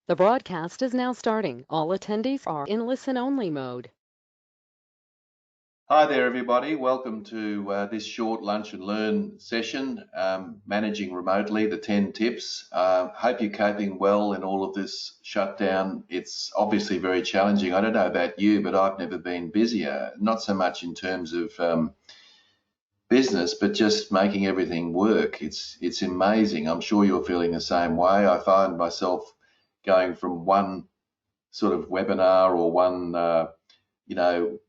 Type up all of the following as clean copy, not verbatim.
The broadcast is now starting. All attendees are in listen-only mode. Hi there, everybody. Welcome to this short lunch and learn session, managing remotely, the 10 tips. Hope you're coping well in all of this shutdown. It's obviously very challenging. I don't know about you, but I've never been busier, not so much in terms of business, but just making everything work. It's amazing. I'm sure you're feeling the same way. I find myself going from one sort of webinar or one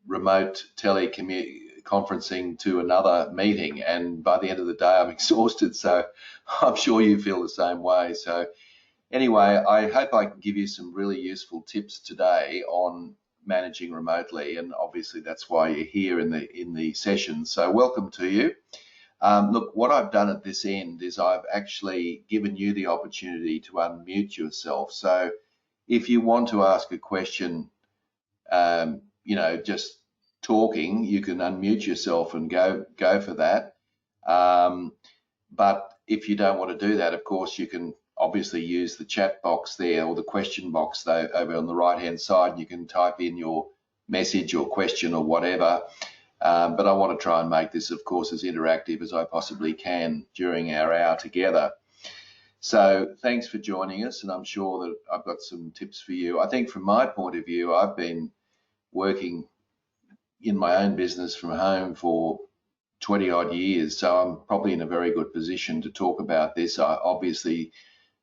remote teleconferencing to another meeting, and by the end of the day I'm exhausted. So I'm sure you feel the same way. So anyway, I hope I can give you some really useful tips today on managing remotely, and obviously that's why you're here in the session. So welcome to you. Look, what I've done at this end is I've actually given you the opportunity to unmute yourself. So if you want to ask a question, just talking, you can unmute yourself and go for that. But if you don't want to do that, of course, you can obviously use the chat box there or the question box over on the right-hand side. You can type in your message or question or whatever. But I want to try and make this, of course, as interactive as I possibly can during our hour together. So thanks for joining us, and I'm sure that I've got some tips for you. I think from my point of view, I've been working in my own business from home for 20 odd years, so I'm probably in a very good position to talk about this. I obviously,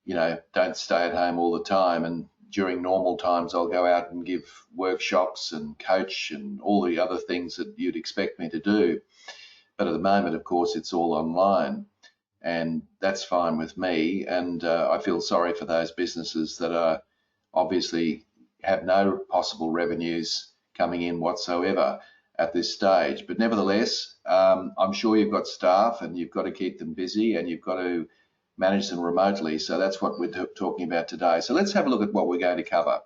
don't stay at home all the time, and during normal times I'll go out and give workshops and coach and all the other things that you'd expect me to do. But at the moment, of course, it's all online, and that's fine with me. And I feel sorry for those businesses that are obviously have no possible revenues coming in whatsoever at this stage. But nevertheless, I'm sure you've got staff and you've got to keep them busy and you've got to manage them remotely. So that's what we're talking about today. So let's have a look at what we're going to cover.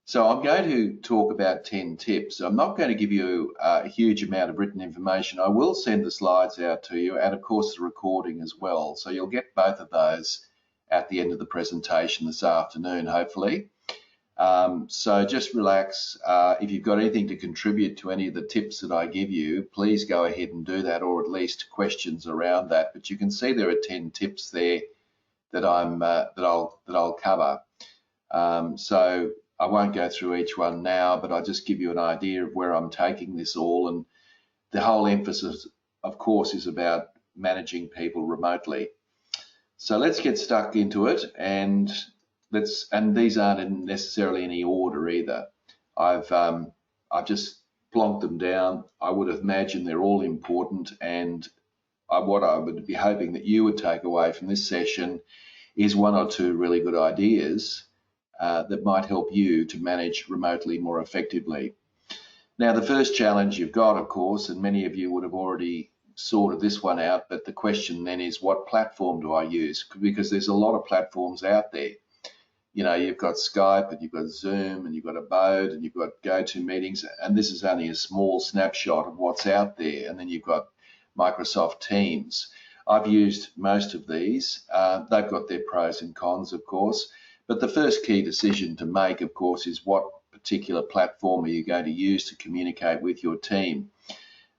So I'm going to talk about 10 tips. I'm not going to give you a huge amount of written information. I will send the slides out to you and of course the recording as well. So you'll get both of those at the end of the presentation this afternoon, hopefully. So just relax. If you've got anything to contribute to any of the tips that I give you, please go ahead and do that, or at least questions around that. But you can see there are 10 tips there that I'll cover. So I won't go through each one now, but I'll just give you an idea of where I'm taking this all. And the whole emphasis, of course, is about managing people remotely. So let's get stuck into it, and these aren't necessarily in any order either. I've just plonked them down. I would imagine they're all important, and what I would be hoping that you would take away from this session is one or two really good ideas that might help you to manage remotely more effectively. Now, the first challenge you've got, of course, and many of you would have already sorted this one out, but the question then is, what platform do I use? Because there's a lot of platforms out there. You've got Skype and you've got Zoom and you've got Abode and you've got GoToMeetings, and this is only a small snapshot of what's out there. And then you've got Microsoft Teams. I've used most of these. They've got their pros and cons, of course. But the first key decision to make, of course, is what particular platform are you going to use to communicate with your team.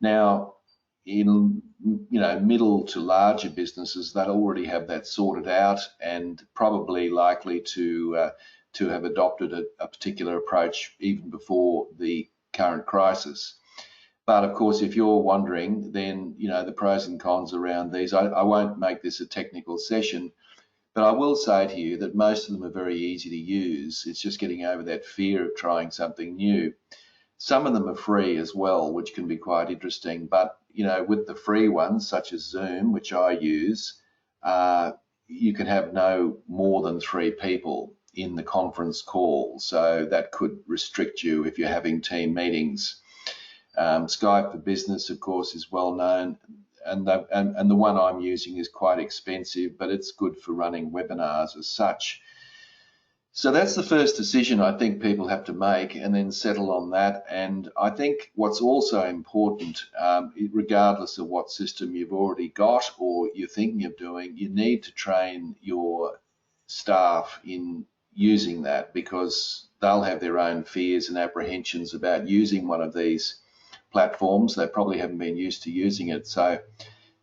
Now, in middle to larger businesses that already have that sorted out and probably likely to have adopted a particular approach even before the current crisis. But of course, if you're wondering, then the pros and cons around these. I won't make this a technical session, but I will say to you that most of them are very easy to use. It's just getting over that fear of trying something new. Some of them are free as well, which can be quite interesting. But with the free ones, such as Zoom, which I use, you can have no more than 3 people in the conference call. So that could restrict you if you're having team meetings. Skype for Business, of course, is well known. And the one I'm using is quite expensive, but it's good for running webinars as such. So that's the first decision I think people have to make, and then settle on that. And I think what's also important, regardless of what system you've already got or you're thinking of doing, you need to train your staff in using that, because they'll have their own fears and apprehensions about using one of these platforms. They probably haven't been used to using it. So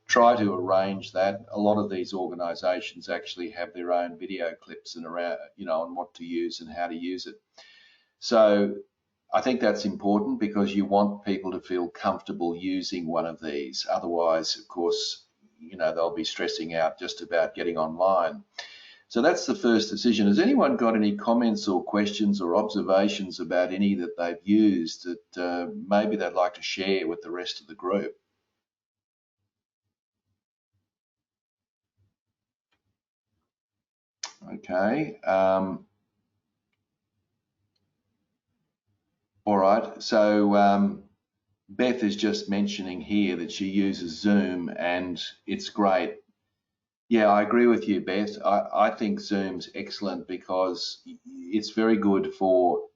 try to arrange that. A lot of these organizations actually have their own video clips and around, on what to use and how to use it. So I think that's important, because you want people to feel comfortable using one of these. Otherwise, of course, they'll be stressing out just about getting online. So that's the first decision. Has anyone got any comments or questions or observations about any that they've used that maybe they'd like to share with the rest of the group? Okay. All right. So Beth is just mentioning here that she uses Zoom and it's great. Yeah, I agree with you, Beth. I think Zoom's excellent because it's very good for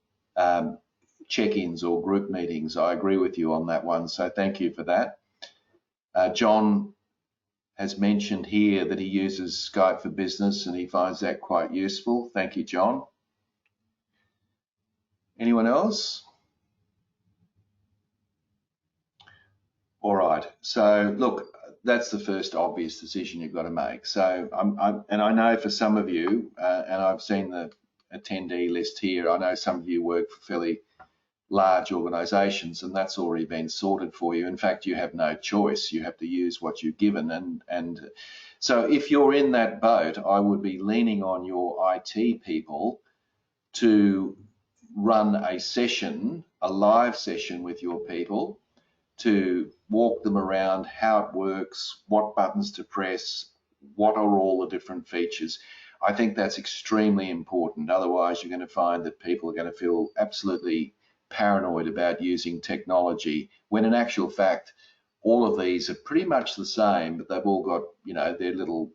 check-ins or group meetings. I agree with you on that one. So thank you for that. John has mentioned here that he uses Skype for Business and he finds that quite useful. Thank you, John. Anyone else? All right. So look, that's the first obvious decision you've got to make. So and I know for some of you, and I've seen the attendee list here, I know some of you work for fairly large organisations, and that's already been sorted for you. In fact, you have no choice. You have to use what you're given. And so if you're in that boat, I would be leaning on your IT people to run a session, a live session with your people, to walk them around how it works, what buttons to press, what are all the different features. I think that's extremely important. Otherwise, you're going to find that people are going to feel absolutely paranoid about using technology, when in actual fact, all of these are pretty much the same, but they've all got, their little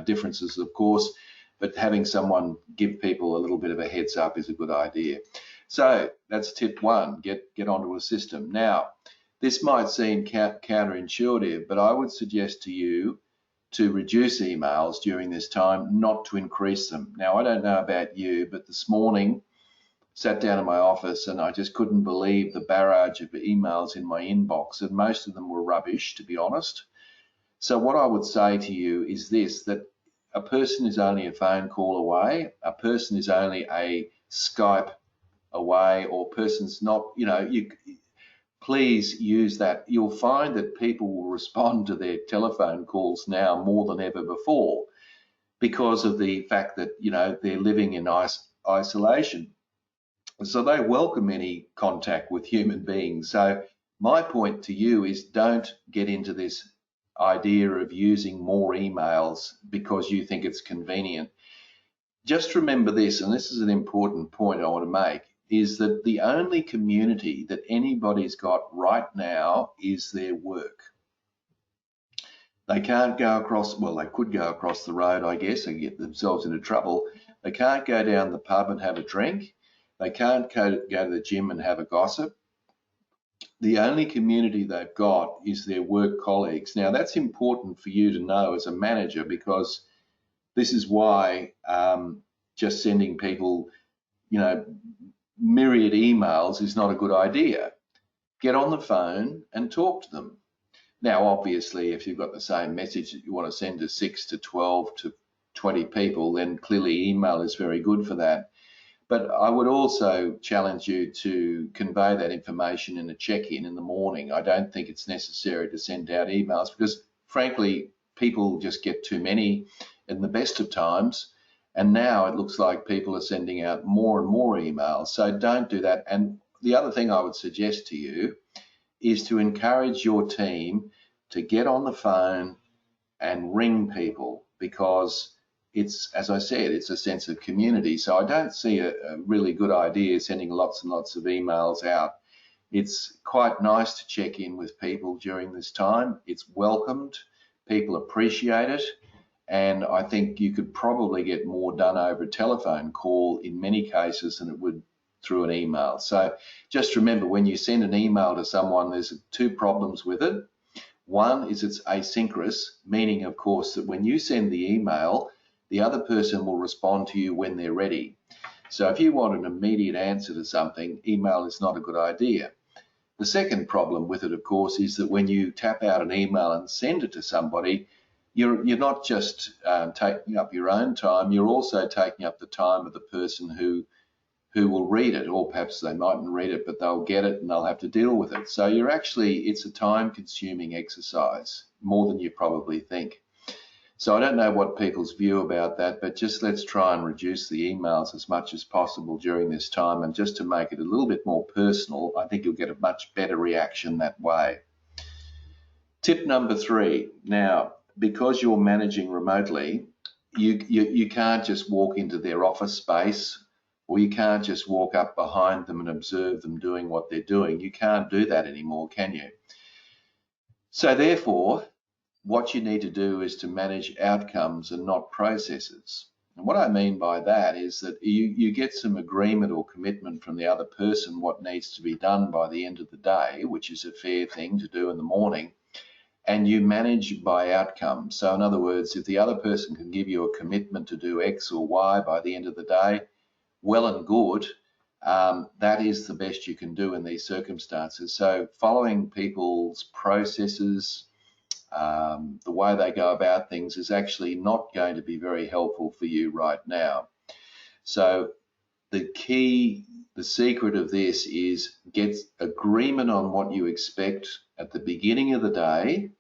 differences, of course. But having someone give people a little bit of a heads up is a good idea. So that's tip one, get onto a system. Now, this might seem counterintuitive, but I would suggest to you to reduce emails during this time, not to increase them. Now, I don't know about you, but this morning, sat down in my office and I just couldn't believe the barrage of emails in my inbox, and most of them were rubbish, to be honest. So what I would say to you is this, that a person is only a phone call away, a person is only a Skype away, or person's not, please use that. You'll find that people will respond to their telephone calls now more than ever before, because of the fact that, they're living in isolation. So they welcome any contact with human beings. So my point to you is, don't get into this idea of using more emails because you think it's convenient. Just remember this, and this is an important point I want to make, is that the only community that anybody's got right now is their work. They can't go across, well, they could go across the road, I guess, and get themselves into trouble. They can't go down the pub and have a drink. They can't go to the gym and have a gossip. The only community they've got is their work colleagues. Now, that's important for you to know as a manager, because this is why just sending people, myriad emails is not a good idea. Get on the phone and talk to them. Now, obviously, if you've got the same message that you want to send to 6 to 12 to 20 people, then clearly email is very good for that. But I would also challenge you to convey that information in a check-in in the morning. I don't think it's necessary to send out emails, because frankly, people just get too many in the best of times. And now it looks like people are sending out more and more emails. So don't do that. And the other thing I would suggest to you is to encourage your team to get on the phone and ring people, because it's, as I said, it's a sense of community. So I don't see a really good idea sending lots and lots of emails out. It's quite nice to check in with people during this time. It's welcomed. People appreciate it. And I think you could probably get more done over a telephone call in many cases than it would through an email. So just remember, when you send an email to someone, there's two problems with it. One is it's asynchronous, meaning, of course, that when you send the email, the other person will respond to you when they're ready. So if you want an immediate answer to something, email is not a good idea. The second problem with it, of course, is that when you tap out an email and send it to somebody, you're not just taking up your own time, you're also taking up the time of the person who will read it, or perhaps they mightn't read it, but they'll get it and they'll have to deal with it. So it's a time-consuming exercise, more than you probably think. So I don't know what people's view about that, but just let's try and reduce the emails as much as possible during this time. And just to make it a little bit more personal, I think you'll get a much better reaction that way. Tip number 3. Now, because you're managing remotely, you can't just walk into their office space, or you can't just walk up behind them and observe them doing what they're doing. You can't do that anymore, can you? So therefore, what you need to do is to manage outcomes and not processes. And what I mean by that is that you get some agreement or commitment from the other person what needs to be done by the end of the day, which is a fair thing to do in the morning, and you manage by outcome. So in other words, if the other person can give you a commitment to do X or Y by the end of the day, well and good. That is the best you can do in these circumstances. So following people's processes, the way they go about things is actually not going to be very helpful for you right now. So the secret of this is get agreement on what you expect at the beginning of the day.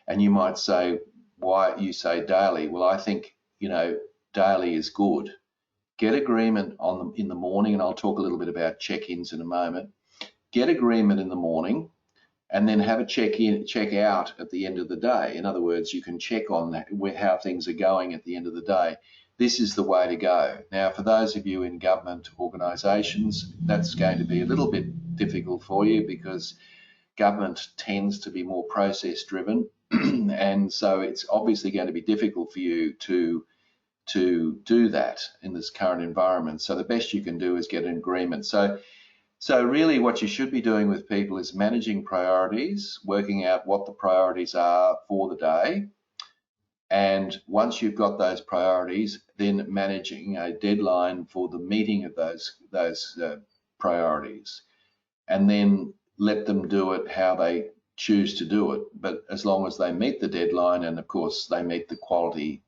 And you might say, why you say daily? Well, I think, daily is good. Get agreement in the morning, and I'll talk a little bit about check-ins in a moment. Get agreement in the morning, and then have a check-in, check-out at the end of the day. In other words, you can check on that, how things are going at the end of the day. This is the way to go. Now, for those of you in government organisations, that's going to be a little bit difficult for you because government tends to be more process-driven, and so it's obviously going to be difficult for you to do that in this current environment. So the best you can do is get an agreement. So really what you should be doing with people is managing priorities, working out what the priorities are for the day. And once you've got those priorities, then managing a deadline for the meeting of those priorities. And then let them do it how they choose to do it. But as long as they meet the deadline, and of course they meet the quality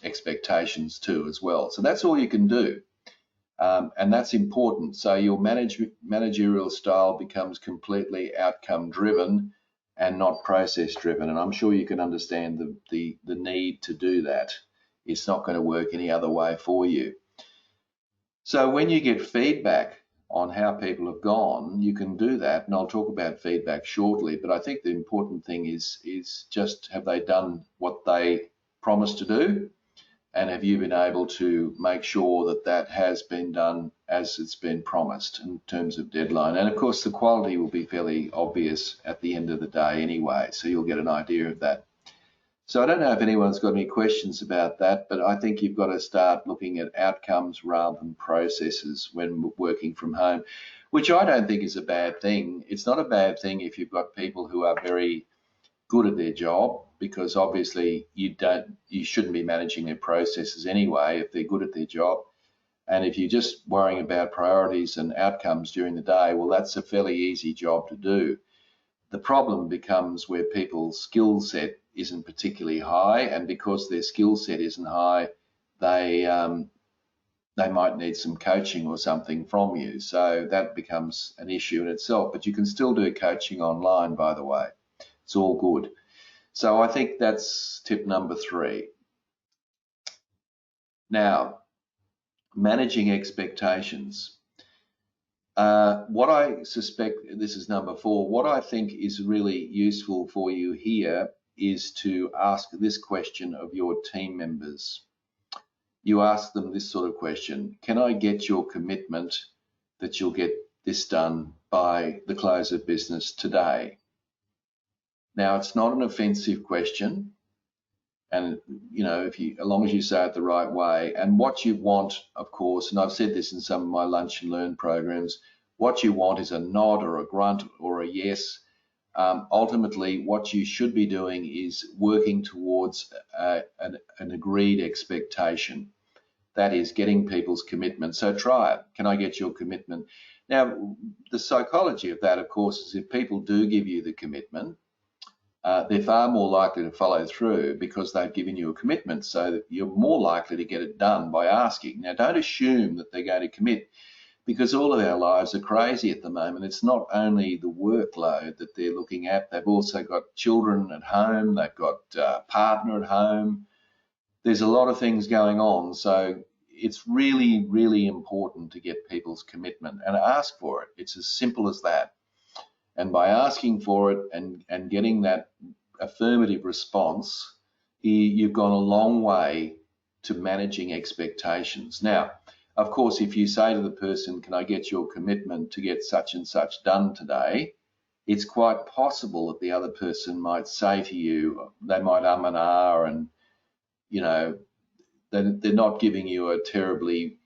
expectations too as well. So that's all you can do. And that's important. So your managerial style becomes completely outcome driven and not process driven. And I'm sure you can understand the need to do that. It's not going to work any other way for you. So when you get feedback on how people have gone, you can do that. And I'll talk about feedback shortly. But I think the important thing is just, have they done what they promised to do? And have you been able to make sure that that has been done as it's been promised in terms of deadline? And of course, the quality will be fairly obvious at the end of the day anyway, so you'll get an idea of that. So I don't know if anyone's got any questions about that, but I think you've got to start looking at outcomes rather than processes when working from home, which I don't think is a bad thing. It's not a bad thing if you've got people who are very good at their job, because obviously you shouldn't be managing their processes anyway if they're good at their job. And if you're just worrying about priorities and outcomes during the day, well, that's a fairly easy job to do. The problem becomes where people's skill set isn't particularly high, and because their skill set isn't high, they might need some coaching or something from you. So that becomes an issue in itself, but you can still do coaching online, by the way. It's all good. So I think that's tip number 3. Now, managing expectations. What I suspect, this is number 4, what I think is really useful for you here is to ask this question of your team members. You ask them this sort of question: can I get your commitment that you'll get this done by the close of business today? Now, it's not an offensive question, and as long as you say it the right way. And what you want, of course, and I've said this in some of my lunch and learn programs, what you want is a nod or a grunt or a yes, ultimately what you should be doing is working towards an agreed expectation. That is getting people's commitment. So try it. Can I get your commitment? Now, the psychology of that, of course, is if people do give you the commitment, they're far more likely to follow through because they've given you a commitment, so that you're more likely to get it done by asking. Now, don't assume that they're going to commit, because all of our lives are crazy at the moment. It's not only the workload that they're looking at, they've also got children at home, they've got a partner at home. There's a lot of things going on, so it's really, really important to get people's commitment and ask for it. It's as simple as that. And by asking for it and getting that affirmative response, you've gone a long way to managing expectations. Now, of course, if you say to the person, can I get your commitment to get such and such done today? It's quite possible that the other person might say to you, they might and ah, and you know, they're not giving you a terribly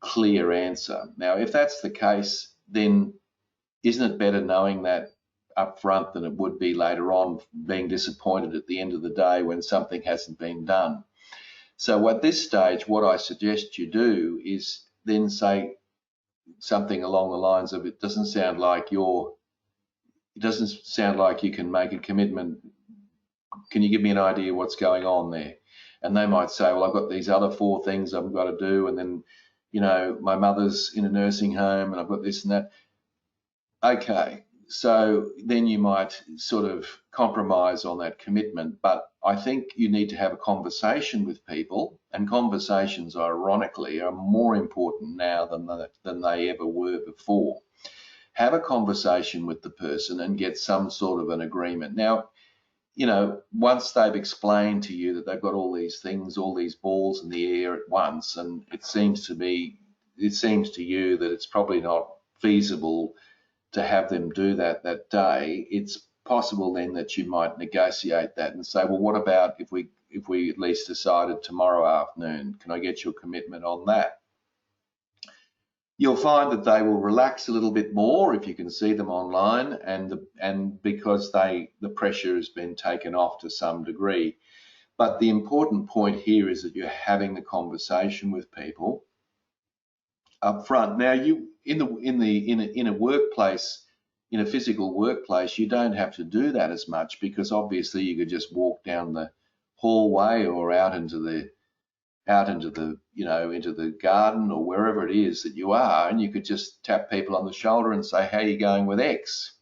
clear answer. Now, if that's the case, then isn't it better knowing that up front than it would be later on, being disappointed at the end of the day when something hasn't been done? So at this stage, what I suggest you do is then say something along the lines of, it doesn't sound like you can make a commitment. Can you give me an idea what's going on there? And they might say, well, I've got these other 4 things I've got to do, and then, my mother's in a nursing home, and I've got this and that. Okay, so then you might sort of compromise on that commitment, but I think you need to have a conversation with people, and conversations, ironically, are more important now than they ever were before. Have a conversation with the person and get some sort of an agreement. Now, once they've explained to you that they've got all these things, all these balls in the air at once, and it seems to you that it's probably not feasible to have them do that day, it's possible then that you might negotiate that and say, well, what about if we at least decided tomorrow afternoon? Can I get your commitment on that? You'll find that they will relax a little bit more if you can see them online, and because the pressure has been taken off to some degree. But the important point here is that you're having the conversation with people up front. Now, in a workplace, in a physical workplace, you don't have to do that as much, because obviously you could just walk down the hallway or out into the into the garden or wherever it is that you are, and you could just tap people on the shoulder and say, how are you going with X?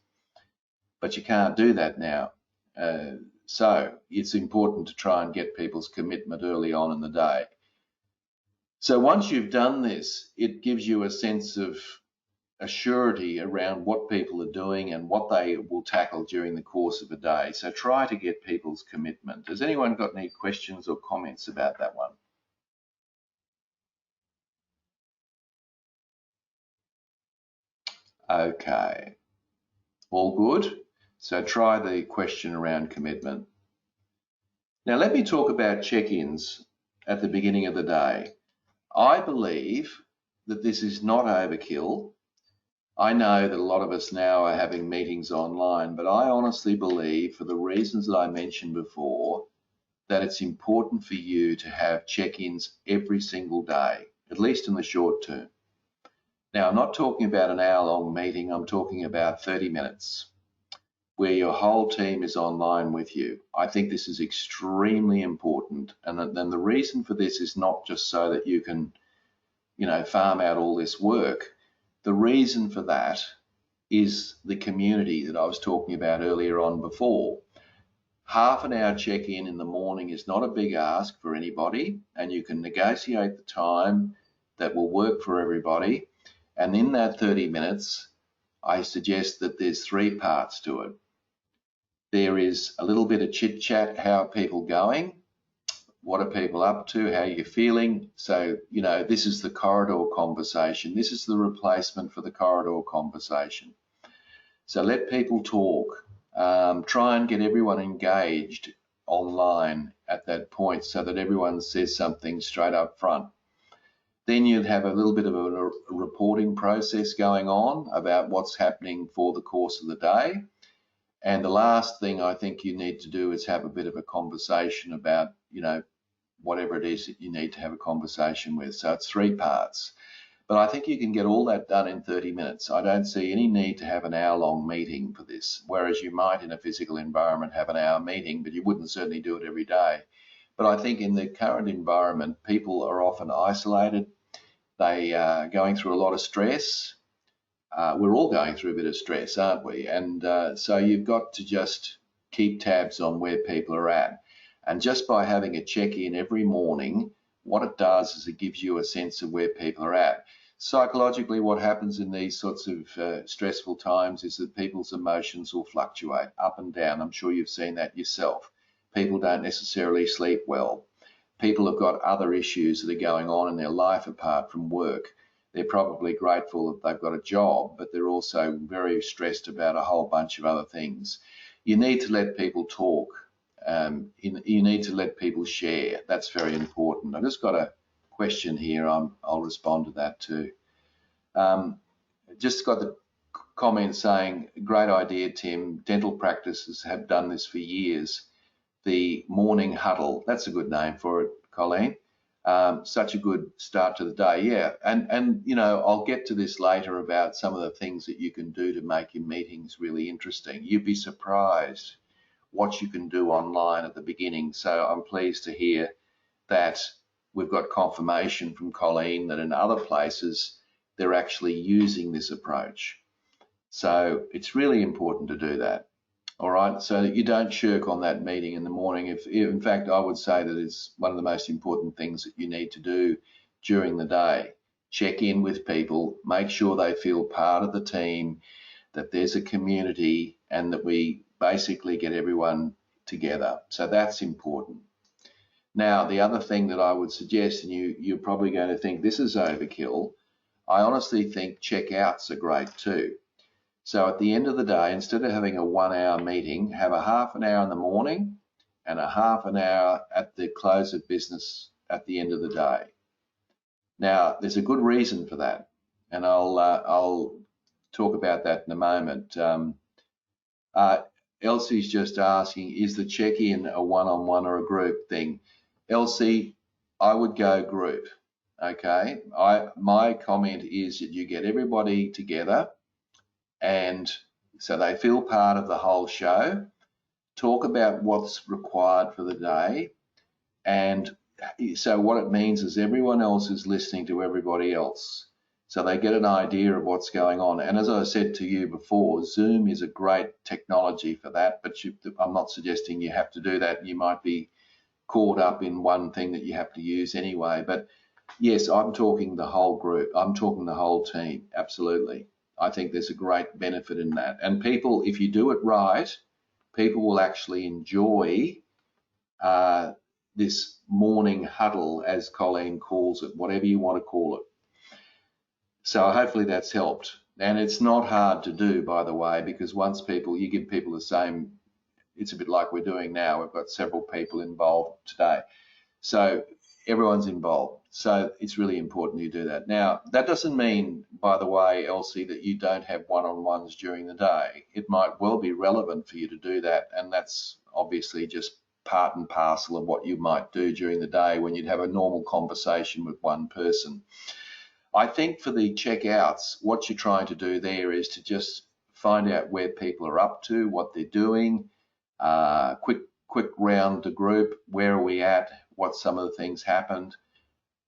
But you can't do that now. So it's important to try and get people's commitment early on in the day. So once you've done this, it gives you a sense of a surety around what people are doing and what they will tackle during the course of a day. So try to get people's commitment. Has anyone got any questions or comments about that one? Okay, all good. So try the question around commitment. Now let me talk about check-ins at the beginning of the day. I believe that this is not overkill. I know that a lot of us now are having meetings online, but I honestly believe, for the reasons that I mentioned before, that it's important for you to have check-ins every single day, at least in the short term. Now, I'm not talking about an hour-long meeting, I'm talking about 30 minutes where your whole team is online with you. I think this is extremely important, and then the reason for this is not just so that you can, farm out all this work. The reason for that is the community that I was talking about earlier on before. Half an hour check-in in the morning is not a big ask for anybody, and you can negotiate the time that will work for everybody. And in that 30 minutes, I suggest that there's 3 parts to it. There is a little bit of chit chat, how are people going? What are people up to? How are you feeling? So, this is the corridor conversation. This is the replacement for the corridor conversation. So let people talk. Try and get everyone engaged online at that point so that everyone says something straight up front. Then you'd have a little bit of a reporting process going on about what's happening for the course of the day. And the last thing I think you need to do is have a bit of a conversation about, whatever it is that you need to have a conversation with. So it's 3 parts. But I think you can get all that done in 30 minutes. I don't see any need to have an hour-long meeting for this, whereas you might in a physical environment have an hour meeting, but you wouldn't certainly do it every day. But I think in the current environment, people are often isolated. They are going through a lot of stress. We're all going through a bit of stress, aren't we? And so you've got to just keep tabs on where people are at. And just by having a check-in every morning, what it does is it gives you a sense of where people are at. Psychologically, what happens in these sorts of stressful times is that people's emotions will fluctuate up and down. I'm sure you've seen that yourself. People don't necessarily sleep well. People have got other issues that are going on in their life apart from work. They're probably grateful that they've got a job, but they're also very stressed about a whole bunch of other things. You need to let people talk. You need to let people share. That's very important. I've just got a question here. I'll respond to that too. Just got the comment saying, great idea, Tim. Dental practices have done this for years. The morning huddle, that's a good name for it, Colleen. Such a good start to the day. Yeah, and I'll get to this later about some of the things that you can do to make your meetings really interesting. You'd be surprised what you can do online at the beginning. So I'm pleased to hear that we've got confirmation from Colleen that in other places they're actually using this approach. So it's really important to do that. All right, so that you don't shirk on that meeting in the morning. If in fact, I would say that it's one of the most important things that you need to do during the day. Check in with people, make sure they feel part of the team, that there's a community, and that we basically get everyone together. So that's important. Now, the other thing that I would suggest, and you're probably going to think this is overkill, I honestly think checkouts are great too. So at the end of the day, instead of having a 1-hour meeting, have a half an hour in the morning and a half an hour at the close of business at the end of the day. Now, there's a good reason for that, and I'll talk about that in a moment. Elsie's just asking, is the check-in a one-on-one or a group thing? Elsie, I would go group. Okay, my comment is that you get everybody together, and so they feel part of the whole show, talk about what's required for the day, and so what it means is everyone else is listening to everybody else. So they get an idea of what's going on. And as I said to you before, Zoom is a great technology for that, but I'm not suggesting you have to do that. You might be caught up in one thing that you have to use anyway. But yes, I'm talking the whole group. I'm talking the whole team, absolutely. I think there's a great benefit in that. And people, if you do it right, people will actually enjoy this morning huddle, as Colleen calls it, whatever you want to call it. So hopefully that's helped. And it's not hard to do, by the way, because once you give people the same, it's a bit like we're doing now. We've got several people involved today. So everyone's involved. So it's really important you do that. Now, that doesn't mean, by the way, Elsie, that you don't have one-on-ones during the day. It might well be relevant for you to do that. And that's obviously just part and parcel of what you might do during the day when you'd have a normal conversation with one person. I think for the checkouts, what you're trying to do there is to just find out where people are up to, what they're doing, quick round the group, where are we at, what some of the things happened.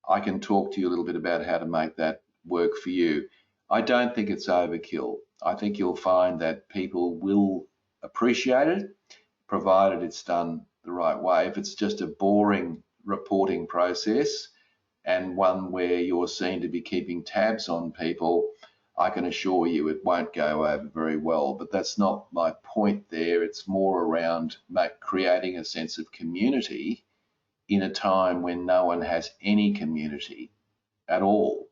I can talk to you a little bit about how to make that work for you. I don't think it's overkill. I think you'll find that people will appreciate it, provided it's done the right way. If it's just a boring reporting process and one where you're seen to be keeping tabs on people, I can assure you it won't go over very well. But that's not my point there. It's more around creating a sense of community in a time when no one has any community at all,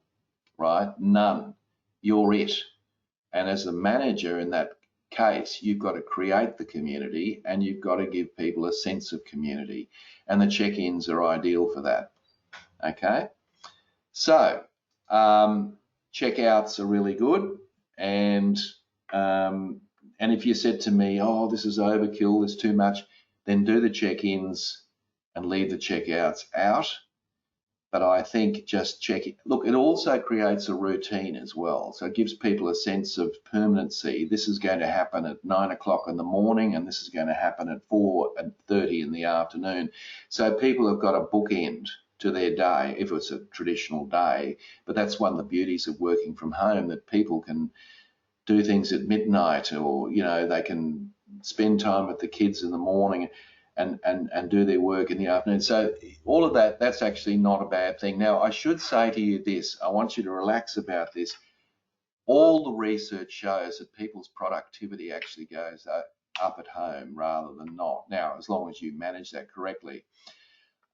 right? None. You're it. And as a manager in that case, you've got to create the community and you've got to give people a sense of community. And the check-ins are ideal for that. Okay? So, checkouts are really good, and And if you said to me, oh, this is overkill, there's too much, then do the check-ins and leave the checkouts out. But I think just checking, look, it also creates a routine as well. So it gives people a sense of permanency. This is going to happen at 9 o'clock in the morning, and this is going to happen at 4:30 in the afternoon. So people have got a bookend to their day, if it's a traditional day. But that's one of the beauties of working from home, that people can do things at midnight, or they can spend time with the kids in the morning and do their work in the afternoon. So all of that's actually not a bad thing. Now, I should say to you this, I want you to relax about this. All the research shows that people's productivity actually goes up at home rather than not. Now, as long as you manage that correctly.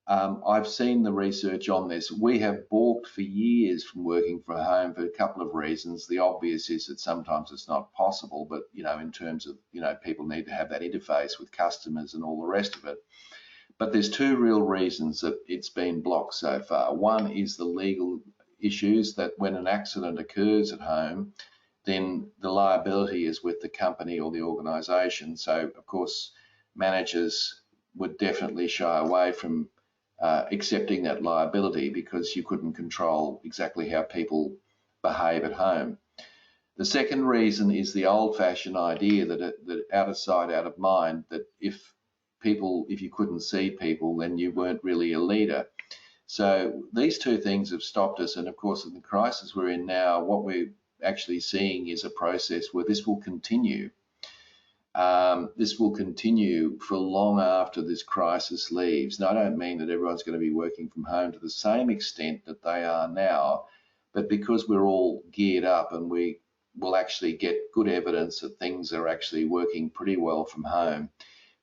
I've seen the research on this. We have balked for years from working from home for a couple of reasons. The obvious is that sometimes it's not possible, but in terms of people need to have that interface with customers and all the rest of it. But there's two real reasons that it's been blocked so far. One is the legal issues, that when an accident occurs at home, then the liability is with the company or the organisation. So of course, managers would definitely shy away from accepting that liability, because you couldn't control exactly how people behave at home. The second reason is the old-fashioned idea that out of sight, out of mind, that if you couldn't see people, then you weren't really a leader. So these two things have stopped us, and of course in the crisis we're in now, what we're actually seeing is a process where this will continue. This will continue for long after this crisis leaves. Now, I don't mean that everyone's going to be working from home to the same extent that they are now, but because we're all geared up and we will actually get good evidence that things are actually working pretty well from home,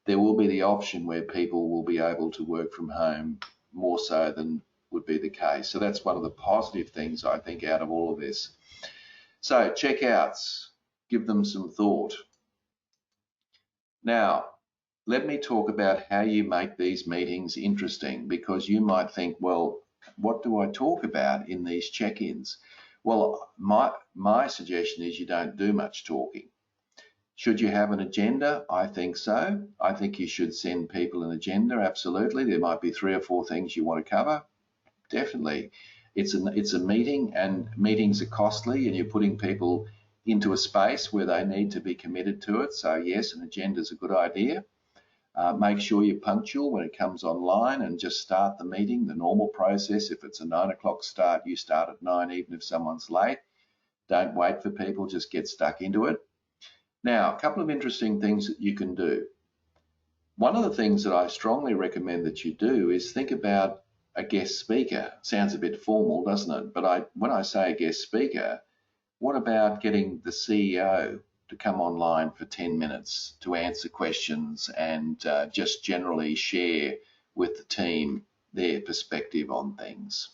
there will be the option where people will be able to work from home more so than would be the case. So that's one of the positive things, I think, out of all of this. So checkouts, give them some thought. Now, let me talk about how you make these meetings interesting, because you might think, well, what do I talk about in these check-ins? Well, my suggestion is you don't do much talking. Should you have an agenda? I think so. I think you should send people an agenda, absolutely. There might be 3 or 4 things you want to cover. Definitely. It's a meeting, and meetings are costly, and you're putting people into a space where they need to be committed to it. So yes, an agenda is a good idea. Make sure you're punctual when it comes online, and just start the meeting, the normal process. If it's a 9 o'clock start, you start at 9, even if someone's late. Don't wait for people, just get stuck into it. Now, a couple of interesting things that you can do. One of the things that I strongly recommend that you do is think about a guest speaker. Sounds a bit formal, doesn't it? But when I say a guest speaker, what about getting the CEO to come online for 10 minutes to answer questions and just generally share with the team their perspective on things?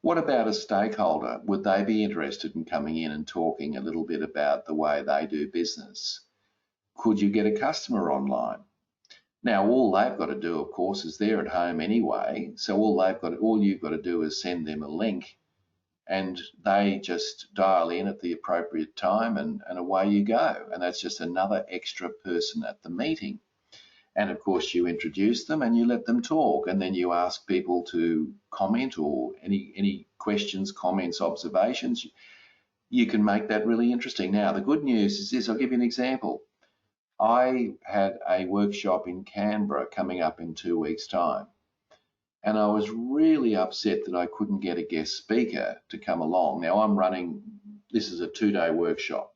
What about a stakeholder? Would they be interested in coming in and talking a little bit about the way they do business? Could you get a customer online? Now, all they've got to do, of course, is they're at home anyway. So all you've got to do is send them a link, and they just dial in at the appropriate time, and away you go. And that's just another extra person at the meeting. And of course, you introduce them and you let them talk, and then you ask people to comment, or any questions, comments, observations. You can make that really interesting. Now, the good news is this. I'll give you an example. I had a workshop in Canberra coming up in 2 weeks' time, and I was really upset that I couldn't get a guest speaker to come along. Now, this is a 2-day workshop,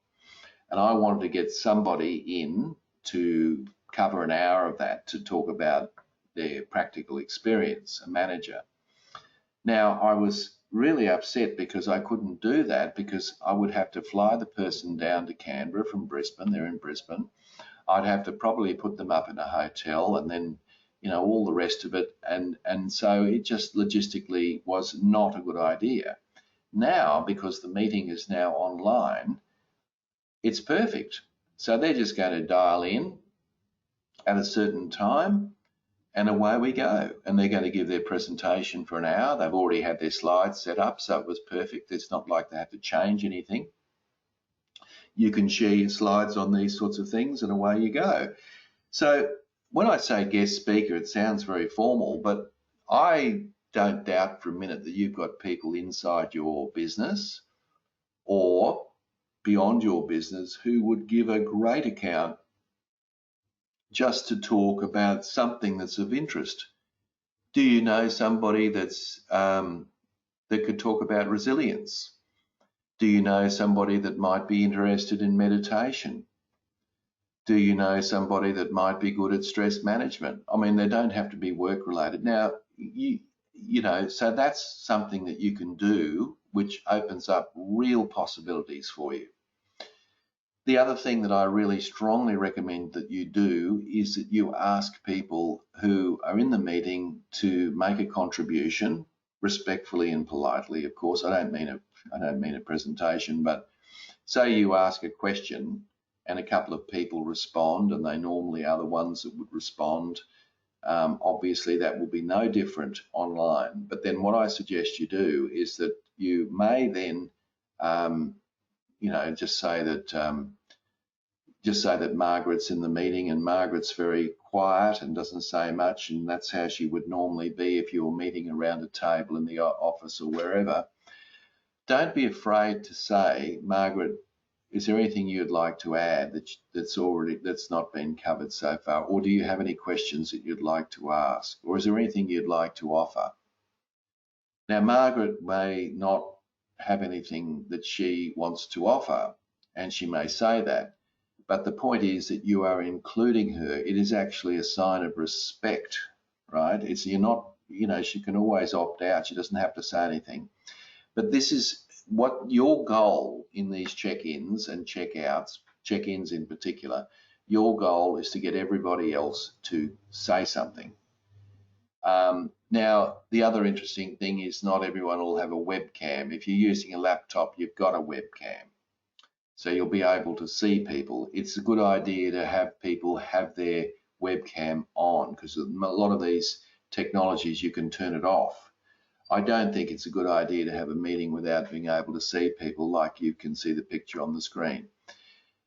and I wanted to get somebody in to cover an hour of that to talk about their practical experience, a manager. Now, I was really upset because I couldn't do that, because I would have to fly the person down to Canberra from Brisbane. They're in Brisbane. I'd have to probably put them up in a hotel, and then all the rest of it, and so it just logistically was not a good idea. Now, because the meeting is now online, it's perfect. So they're just going to dial in at a certain time, and away we go. And they're going to give their presentation for an hour. They've already had their slides set up, so it was perfect. It's not like they have to change anything. you can share your slides on these sorts of things, and away you go. So when I say guest speaker, it sounds very formal, but I don't doubt for a minute that you've got people inside your business or beyond your business who would give a great account just to talk about something that's of interest. Do you know somebody that could talk about resilience? Do you know somebody that might be interested in meditation? Do you know somebody that might be good at stress management? I mean, they don't have to be work related. Now, so that's something that you can do, which opens up real possibilities for you. The other thing that I really strongly recommend that you do is that you ask people who are in the meeting to make a contribution, respectfully and politely. Of course, I don't mean a presentation, but say you ask a question and a couple of people respond, and they normally are the ones that would respond. Obviously, that will be no different online. But then what I suggest you do is that you may then, just say that Margaret's in the meeting and Margaret's very quiet and doesn't say much, and that's how she would normally be if you were meeting around a table in the office or wherever. Don't be afraid to say, Margaret, is there anything you'd like to add that's not been covered so far? Or do you have any questions that you'd like to ask? Or is there anything you'd like to offer? Now, Margaret may not have anything that she wants to offer, and she may say that, but the point is that you are including her. It is actually a sign of respect, right? You're not, she can always opt out. She doesn't have to say anything. But this is what your goal in these check-ins and check-outs, check-ins in particular, your goal is to get everybody else to say something. Now, the other interesting thing is not everyone will have a webcam. If you're using a laptop, you've got a webcam. So you'll be able to see people. It's a good idea to have people have their webcam on, because a lot of these technologies you can turn it off. I don't think it's a good idea to have a meeting without being able to see people like you can see the picture on the screen.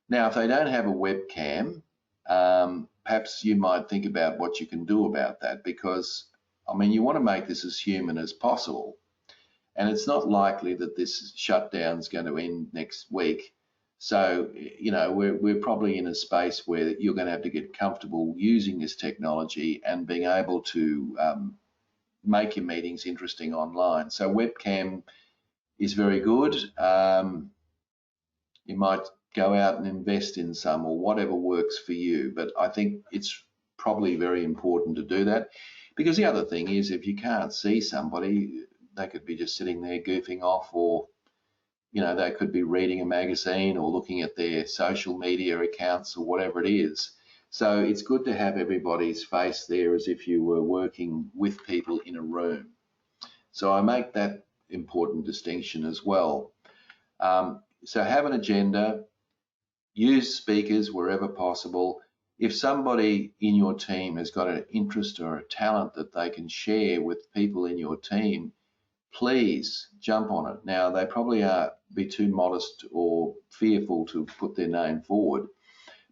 Now, if they don't have a webcam, perhaps you might think about what you can do about that, because, I mean, you want to make this as human as possible. And it's not likely that this shutdown is going to end next week. So, we're probably in a space where you're going to have to get comfortable using this technology and being able to make your meetings interesting online. So webcam is very good. You might go out and invest in some or whatever works for you, but I think it's probably very important to do that, because the other thing is, if you can't see somebody, they could be just sitting there goofing off, or they could be reading a magazine or looking at their social media accounts or whatever it is. So it's good to have everybody's face there as if you were working with people in a room. So I make that important distinction as well. So have an agenda, use speakers wherever possible. If somebody in your team has got an interest or a talent that they can share with people in your team, please jump on it. Now, they probably be too modest or fearful to put their name forward.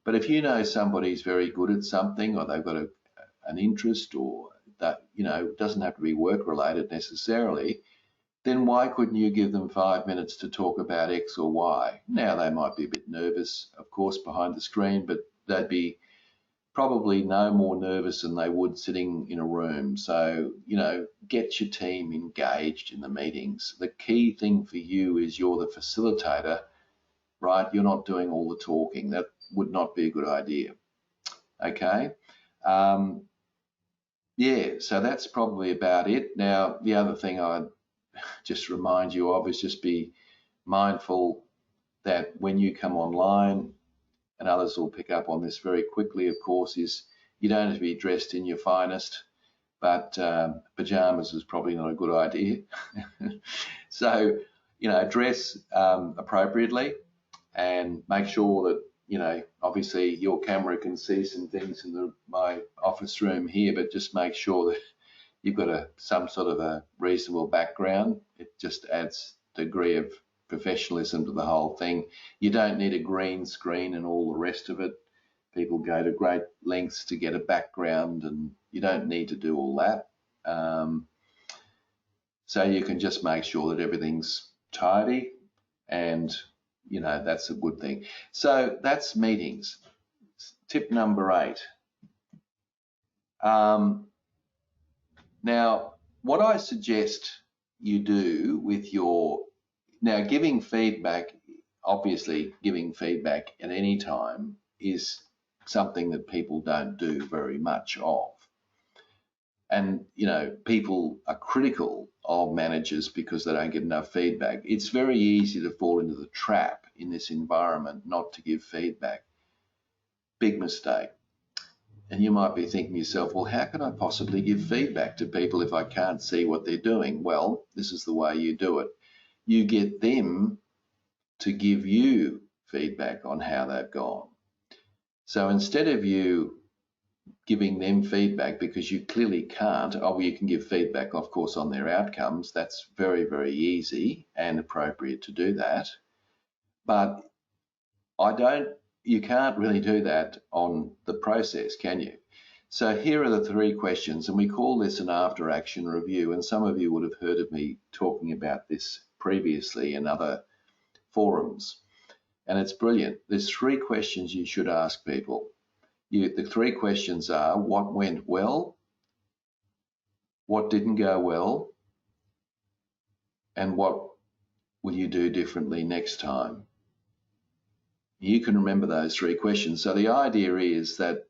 But if you know somebody's very good at something, or they've got an interest, or that, it doesn't have to be work related necessarily, then why couldn't you give them 5 minutes to talk about X or Y? Now, they might be a bit nervous, of course, behind the screen, but they'd be probably no more nervous than they would sitting in a room. So, get your team engaged in the meetings. The key thing for you is you're the facilitator, right? You're not doing all the talking. That would not be a good idea. Okay. Yeah, so that's probably about it. Now, the other thing I'd just remind you of is just be mindful that when you come online, and others will pick up on this very quickly, of course, is you don't have to be dressed in your finest, but pajamas is probably not a good idea. So, dress appropriately, and make sure that, obviously your camera can see some things in my office room here, but just make sure that you've got some sort of a reasonable background. It just adds a degree of professionalism to the whole thing. You don't need a green screen and all the rest of it. People go to great lengths to get a background, and you don't need to do all that. So you can just make sure that everything's tidy, and that's a good thing. So that's meetings. Tip number 8. Now, what I suggest you do with giving feedback, obviously giving feedback at any time is something that people don't do very much of. And, people are critical of managers because they don't get enough feedback. It's very easy to fall into the trap in this environment not to give feedback. Big mistake. And you might be thinking to yourself, well, how can I possibly give feedback to people if I can't see what they're doing? Well, this is the way you do it. You get them to give you feedback on how they've gone. So instead of you giving them feedback, because you clearly can't, you can give feedback, of course, on their outcomes. That's very, very easy and appropriate to do that. But you can't really do that on the process, can you? So here are the 3 questions, and we call this an after action review. And some of you would have heard of me talking about this previously in other forums. And it's brilliant. There's 3 questions you should ask people. The 3 questions are: what went well, what didn't go well, and what will you do differently next time? You can remember those 3 questions. So the idea is that,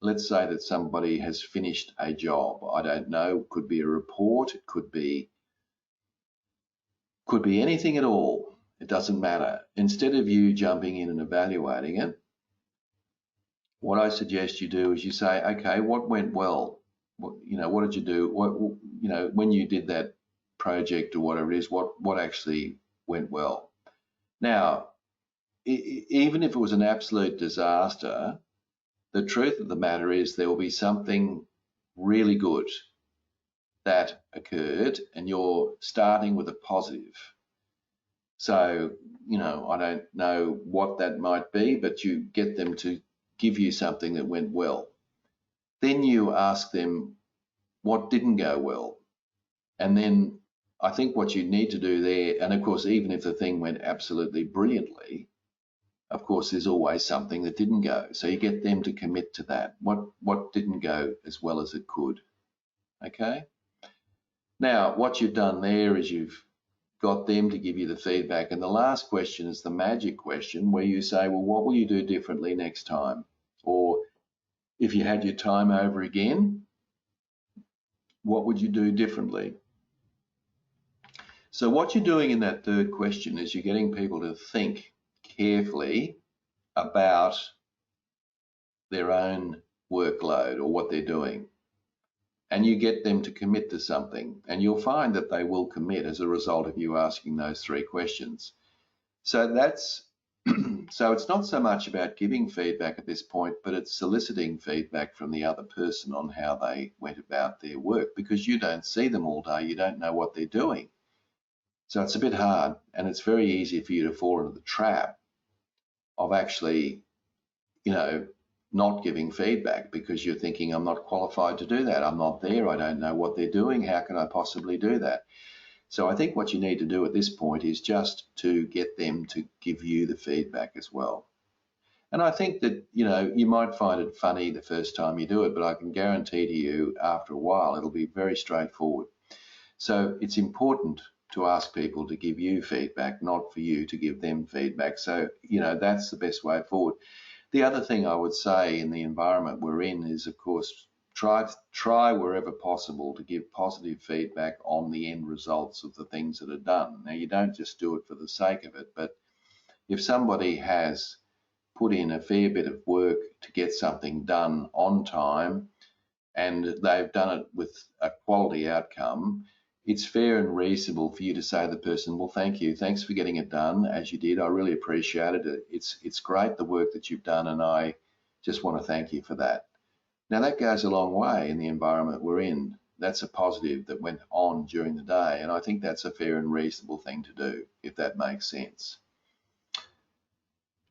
let's say that somebody has finished a job. I don't know, it could be a report, it could be anything at all. It doesn't matter. Instead of you jumping in and evaluating it, what I suggest you do is you say, okay, what went well? What did you do? When you did that project or whatever it is, what actually went well? Now, even if it was an absolute disaster, the truth of the matter is there will be something really good that occurred, and you're starting with a positive. So, I don't know what that might be, but you get them to give you something that went well. Then you ask them what didn't go well. And then I think what you need to do there, and of course, even if the thing went absolutely brilliantly, of course, there's always something that didn't go. So you get them to commit to that. What didn't go as well as it could? Okay. Now, what you've done there is you've got them to give you the feedback. And the last question is the magic question, where you say, well, what will you do differently next time? Or if you had your time over again, what would you do differently? So what you're doing in that 3rd question is you're getting people to think carefully about their own workload or what they're doing. And you get them to commit to something, and you'll find that they will commit as a result of you asking those 3 questions. So that's so it's not so much about giving feedback at this point, but it's soliciting feedback from the other person on how they went about their work, because you don't see them all day, you don't know what they're doing. So it's a bit hard, and it's very easy for you to fall into the trap of actually, not giving feedback because you're thinking, I'm not qualified to do that. I'm not there. I don't know what they're doing. How can I possibly do that? So I think what you need to do at this point is just to get them to give you the feedback as well. And I think that, you might find it funny the first time you do it, but I can guarantee to you after a while, it'll be very straightforward. So it's important to ask people to give you feedback, not for you to give them feedback. So, that's the best way forward. The other thing I would say in the environment we're in is, of course, try wherever possible to give positive feedback on the end results of the things that are done. Now, you don't just do it for the sake of it, but if somebody has put in a fair bit of work to get something done on time and they've done it with a quality outcome, it's fair and reasonable for you to say to the person, well, thank you. Thanks for getting it done as you did. I really appreciate it. It's great, the work that you've done, and I just want to thank you for that. Now, that goes a long way in the environment we're in. that's a positive that went on during the day. And I think that's a fair and reasonable thing to do, if that makes sense.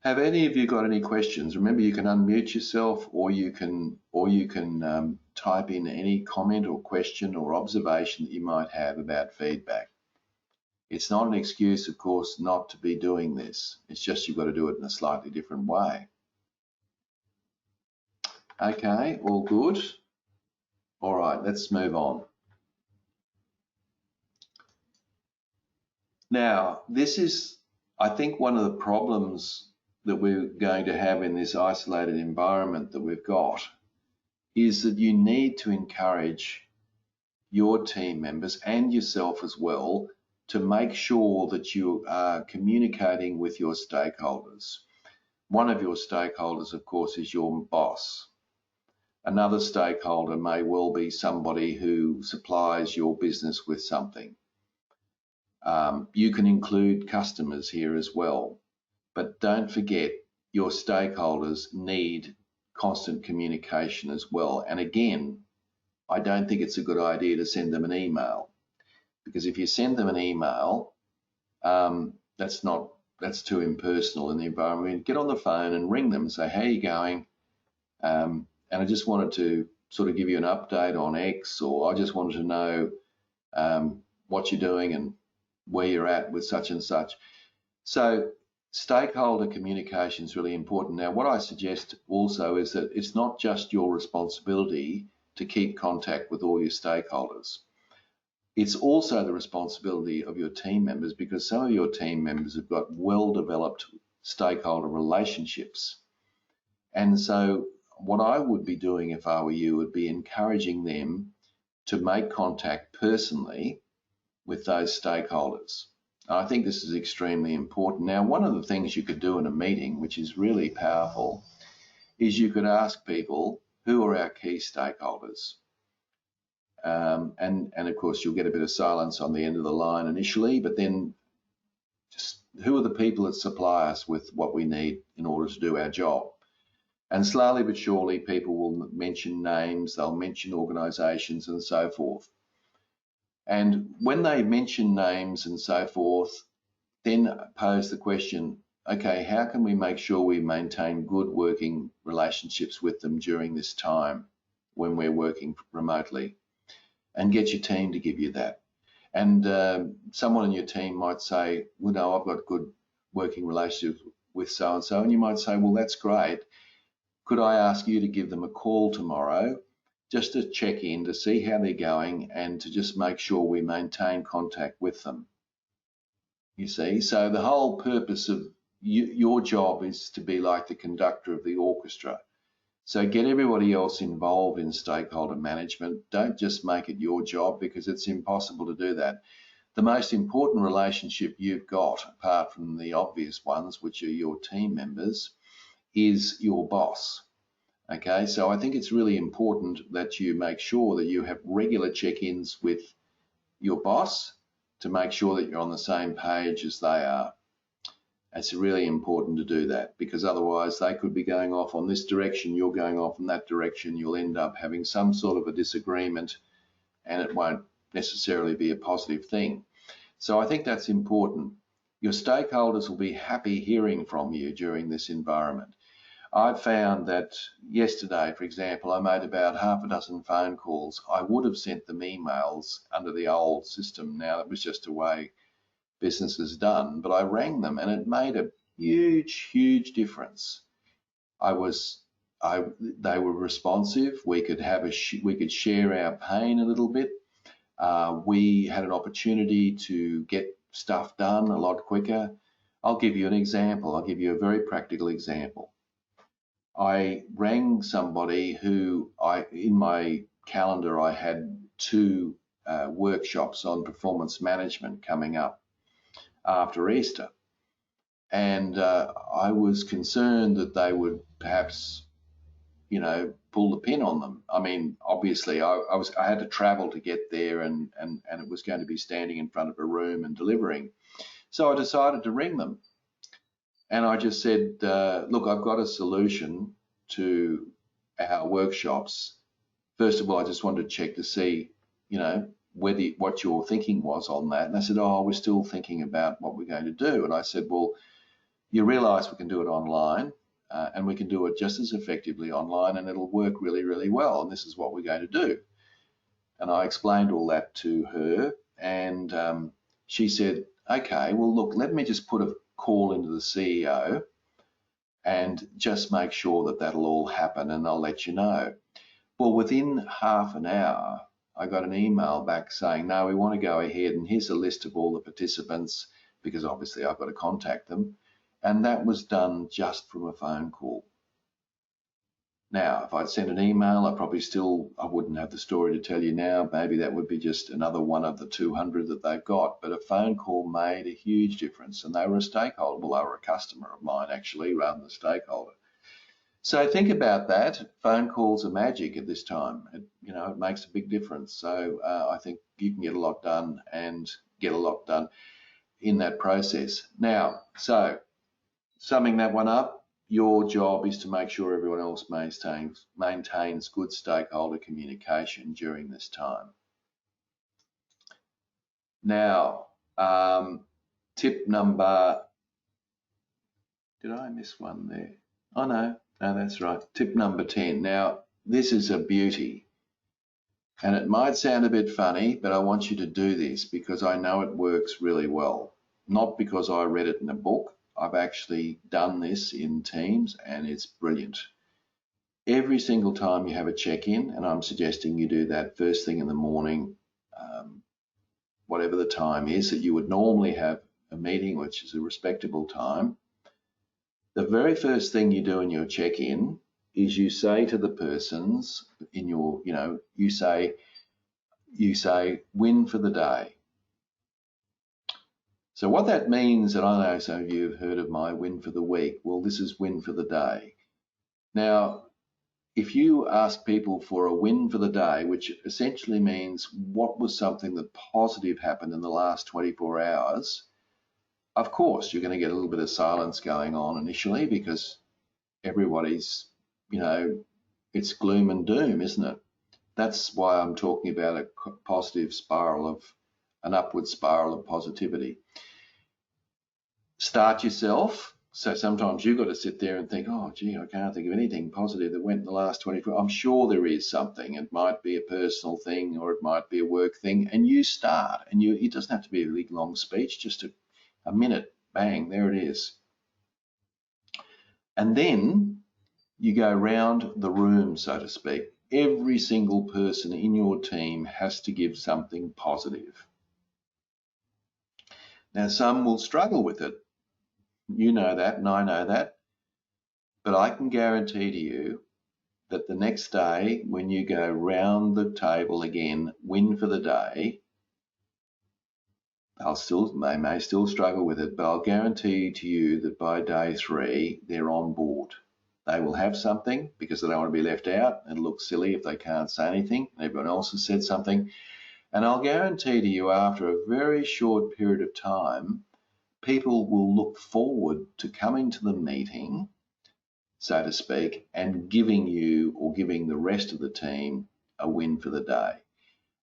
Have any of you got any questions? Remember, you can unmute yourself, or you can type in any comment or question or observation that you might have about feedback. It's not an excuse, of course, not to be doing this. It's just you've got to do it in a slightly different way. Okay, all good. All right, let's move on. Now, this is, I think, one of the problems that we're going to have in this isolated environment that we've got is that you need to encourage your team members and yourself as well to make sure that you are communicating with your stakeholders. One of your stakeholders, of course, is your boss. Another stakeholder may well be somebody who supplies your business with something. You can include customers here as well, but don't forget your stakeholders need constant communication as well. And again, I don't think it's a good idea to send them an email, because if you send them an email, that's too impersonal in the environment. Get on the phone and ring them and say, how are you going? And I just wanted to sort of give you an update on X, or I just wanted to know what you're doing and where you're at with such and such. So stakeholder communication is really important. Now, what I suggest also is that it's not just your responsibility to keep contact with all your stakeholders. It's also the responsibility of your team members, because some of your team members have got well-developed stakeholder relationships. And so what I would be doing if I were you would be encouraging them to make contact personally with those stakeholders. I think this is extremely important. Now, one of the things you could do in a meeting, which is really powerful, is you could ask people, who are our key stakeholders? And of course, you'll get a bit of silence on the end of the line initially, but then just who are the people that supply us with what we need in order to do our job? And slowly but surely, people will mention names, they'll mention organisations and so forth. And when they mention names and so forth, then pose the question, okay, how can we make sure we maintain good working relationships with them during this time when we're working remotely? And get your team to give you that. And someone in your team might say, well, no, I've got good working relationships with so-and-so. And you might say, well, that's great. Could I ask you to give them a call tomorrow just to check in, to see how they're going, and to just make sure we maintain contact with them? You see, so the whole purpose of your job is to be like the conductor of the orchestra. So get everybody else involved in stakeholder management. Don't just make it your job, because it's impossible to do that. The most important relationship you've got, apart from the obvious ones, which are your team members, is your boss. Okay, so I think it's really important that you make sure that you have regular check-ins with your boss to make sure that you're on the same page as they are. It's really important to do that, because otherwise they could be going off on this direction, you're going off in that direction, you'll end up having some sort of a disagreement, and it won't necessarily be a positive thing. So I think that's important. Your stakeholders will be happy hearing from you during this environment. I've found that yesterday, for example, I made about half a dozen phone calls. I would have sent them emails under the old system. Now, it was just a way business is done, but I rang them, and it made a huge difference. They were responsive. We could share our pain a little bit. We had an opportunity to get stuff done a lot quicker. I'll give you an example. I'll give you a very practical example. I rang somebody who in my calendar, I had 2 workshops on performance management coming up after Easter, and I was concerned that they would perhaps, pull the pin on them. I mean, obviously, I had to travel to get there, and it was going to be standing in front of a room and delivering. So I decided to ring them, and I just said, look, I've got a solution to our workshops. First of all, I just wanted to check to see what your thinking was on that. And they said, oh, we're still thinking about what we're going to do. And I said, well, you realize we can do it online, and we can do it just as effectively online, and it'll work really, really well. And this is what we're going to do. And I explained all that to her, and she said, okay, well, look, let me just put a call into the CEO and just make sure that that'll all happen, and I'll let you know. Well, within half an hour, I got an email back saying, no, we want to go ahead, and here's a list of all the participants, because obviously I've got to contact them. And that was done just from a phone call. Now, if I'd sent an email, I wouldn't have the story to tell you now. Maybe that would be just another one of the 200 that they've got. But a phone call made a huge difference, and they were a stakeholder. Well, they were a customer of mine, actually, rather than a stakeholder. So think about that. Phone calls are magic at this time. It makes a big difference. So I think you can get a lot done and get a lot done in that process. Now, so summing that one up, your job is to make sure everyone else maintains good stakeholder communication during this time. Now, tip number, did I miss one there? Oh no, that's right. Tip number 10. Now, this is a beauty. And it might sound a bit funny, but I want you to do this because I know it works really well. Not because I read it in a book. I've actually done this in Teams, and it's brilliant. Every single time you have a check-in, and I'm suggesting you do that first thing in the morning, whatever the time is that you would normally have a meeting, which is a respectable time, the very first thing you do in your check-in is you say to the persons in your, you say, win for the day. So what that means, and I know some of you have heard of my win for the week, well, this is win for the day. Now, if you ask people for a win for the day, which essentially means what was something that positive happened in the last 24 hours, of course, you're going to get a little bit of silence going on initially because everybody's, it's gloom and doom, isn't it? That's why I'm talking about a positive spiral an upward spiral of positivity. Start yourself. So sometimes you've got to sit there and think, oh, gee, I can't think of anything positive that went in the last 24 hours. I'm sure there is something. It might be a personal thing or it might be a work thing. And you start. And it doesn't have to be a big, long speech, just a minute. Bang, there it is. And then you go round the room, so to speak. Every single person in your team has to give something positive. Now, some will struggle with it. You know that, and I know that. But I can guarantee to you that the next day, when you go round the table again, win for the day, they may still struggle with it, but I'll guarantee to you that by day 3, they're on board. They will have something because they don't want to be left out. It'll look silly if they can't say anything. Everyone else has said something. And I'll guarantee to you after a very short period of time, people will look forward to coming to the meeting, so to speak, and giving you or giving the rest of the team a win for the day.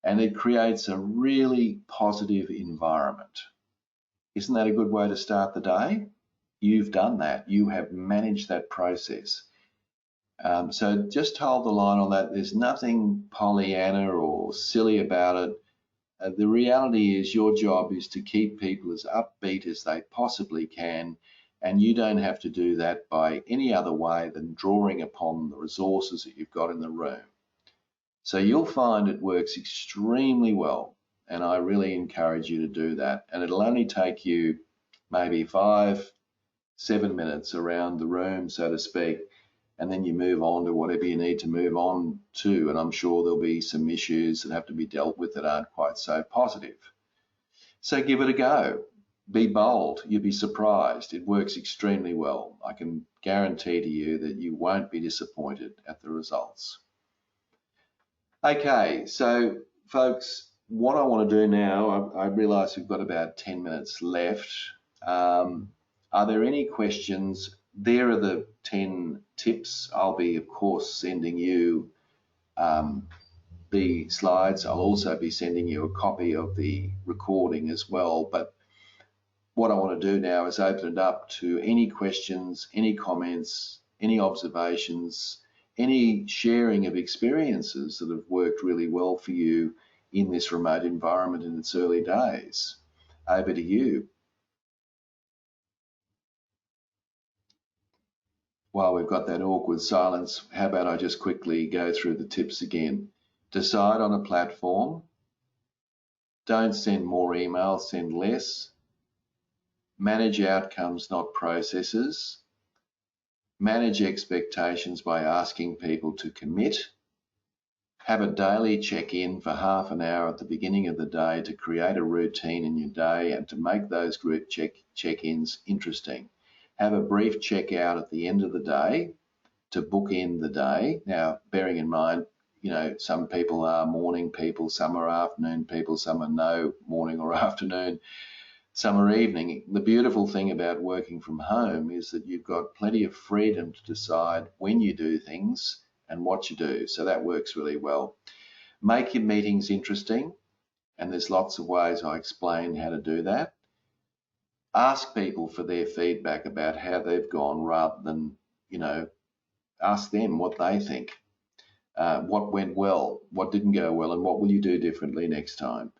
And it creates a really positive environment. Isn't that a good way to start the day? You've done that. You have managed that process. So just hold the line on that. There's nothing Pollyanna or silly about it. The reality is your job is to keep people as upbeat as they possibly can, and you don't have to do that by any other way than drawing upon the resources that you've got in the room. So you'll find it works extremely well, and I really encourage you to do that. And it'll only take you maybe 5-7 minutes around the room, so to speak, and then you move on to whatever you need to move on to. And I'm sure there'll be some issues that have to be dealt with that aren't quite so positive. So give it a go. Be bold. You'll be surprised. It works extremely well. I can guarantee to you that you won't be disappointed at the results. Okay, so folks, what I want to do now, I realise we've got about 10 minutes left. Are there any questions? There are the 10 tips. I'll be, of course, sending you the slides. I'll also be sending you a copy of the recording as well. But what I want to do now is open it up to any questions, any comments, any observations, any sharing of experiences that have worked really well for you in this remote environment in its early days. Over to you. While we've got that awkward silence, how about I just quickly go through the tips again? Decide on a platform. Don't send more emails, send less. Manage outcomes, not processes. Manage expectations by asking people to commit. Have a daily check-in for half an hour at the beginning of the day to create a routine in your day and to make those group check-ins interesting. Have a brief check-out at the end of the day to bookend the day. Now, bearing in mind, you know, some people are morning people, some are afternoon people, some are no morning or afternoon, some are evening. The beautiful thing about working from home is that you've got plenty of freedom to decide when you do things and what you do. So that works really well. Make your meetings interesting, and there's lots of ways I explain how to do that. Ask people for their feedback about how they've gone rather than, you know, ask them what they think. What went well, what didn't go well, and what will you do differently next time?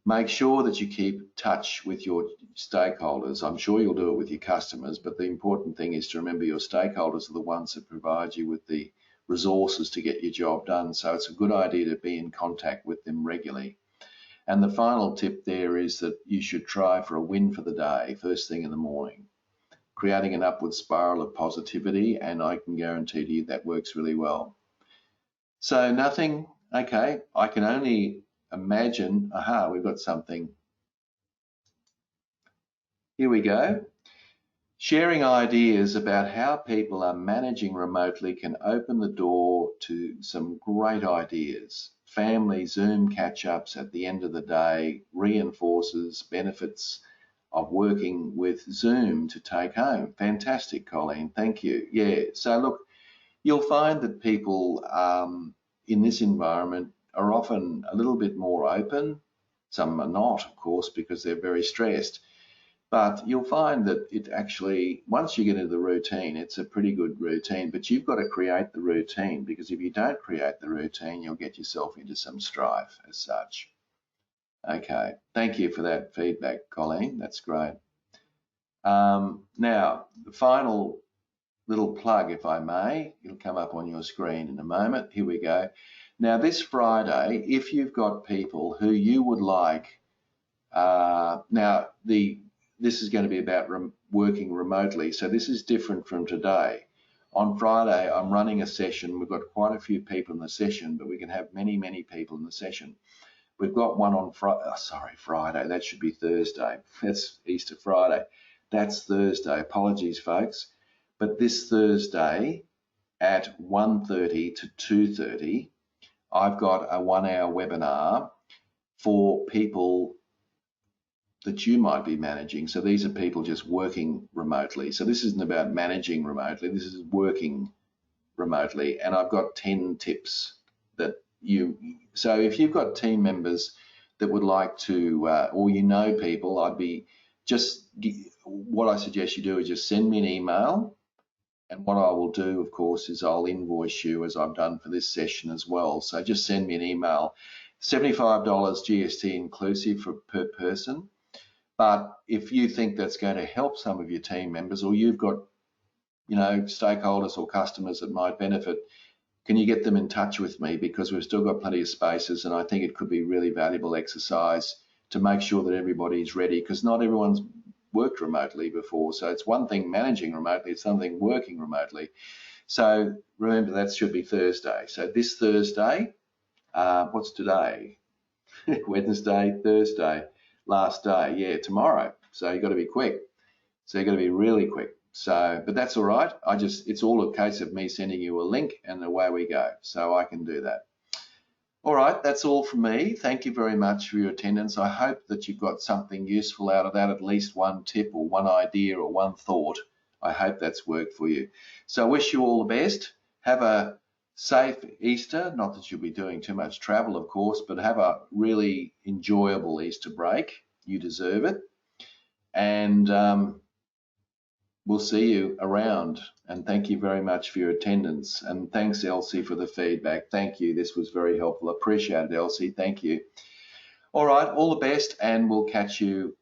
Make sure that you keep touch with your stakeholders. I'm sure you'll do it with your customers, but the important thing is to remember your stakeholders are the ones that provide you with the resources to get your job done. So it's a good idea to be in contact with them regularly. And the final tip there is that you should try for a win for the day, first thing in the morning, creating an upward spiral of positivity, and I can guarantee to you that works really well. So nothing, okay, I can only imagine, aha, we've got something. Here we go. Sharing ideas about how people are managing remotely can open the door to some great ideas. Family Zoom catch-ups at the end of the day reinforces benefits of working with Zoom to take home. Fantastic, Colleen, thank you. Yeah, so look, you'll find that people in this environment are often a little bit more open. Some are not, of course, because they're very stressed. But you'll find that it actually, once you get into the routine, it's a pretty good routine, but you've got to create the routine, because if you don't create the routine, you'll get yourself into some strife as such. Okay, thank you for that feedback, Colleen. That's great. Now, the final little plug, if I may, it'll come up on your screen in a moment. Here we go. Now, this Friday, if you've got people who you would like, this is going to be about working remotely, so this is different from today. On Friday, I'm running a session. We've got quite a few people in the session, but we can have many, many people in the session. We've got one on Friday. That should be Thursday. That's Easter Friday. That's Thursday. Apologies, folks. But this Thursday at 1:30 to 2:30, I've got a 1-hour webinar for people that you might be managing. So these are people just working remotely. So this isn't about managing remotely. This is working remotely. And I've got 10 tips that so if you've got team members that would like to, or you know people, what I suggest you do is just send me an email. And what I will do, of course, is I'll invoice you as I've done for this session as well. So just send me an email. $75 GST inclusive per person. But if you think that's going to help some of your team members, or you've got, you know, stakeholders or customers that might benefit, can you get them in touch with me? Because we've still got plenty of spaces, and I think it could be really valuable exercise to make sure that everybody's ready, because not everyone's worked remotely before. So it's one thing managing remotely, it's something working remotely. So remember, that should be Thursday. So this Thursday, what's today? Wednesday, Thursday, last day, yeah, tomorrow. So you've got to be quick. So you've got to be really quick. So, but that's all right. It's all a case of me sending you a link and away we go. So I can do that. All right, that's all from me. Thank you very much for your attendance. I hope that you've got something useful out of that, at least one tip or one idea or one thought. I hope that's worked for you. So I wish you all the best. Have a safe Easter, not that you'll be doing too much travel, of course, but have a really enjoyable Easter break. You deserve it. And we'll see you around. And thank you very much for your attendance. And thanks, Elsie, for the feedback. Thank you. This was very helpful. Appreciate it, Elsie. Thank you. All right, all the best, and we'll catch you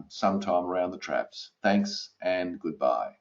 sometime around the traps. Thanks and goodbye.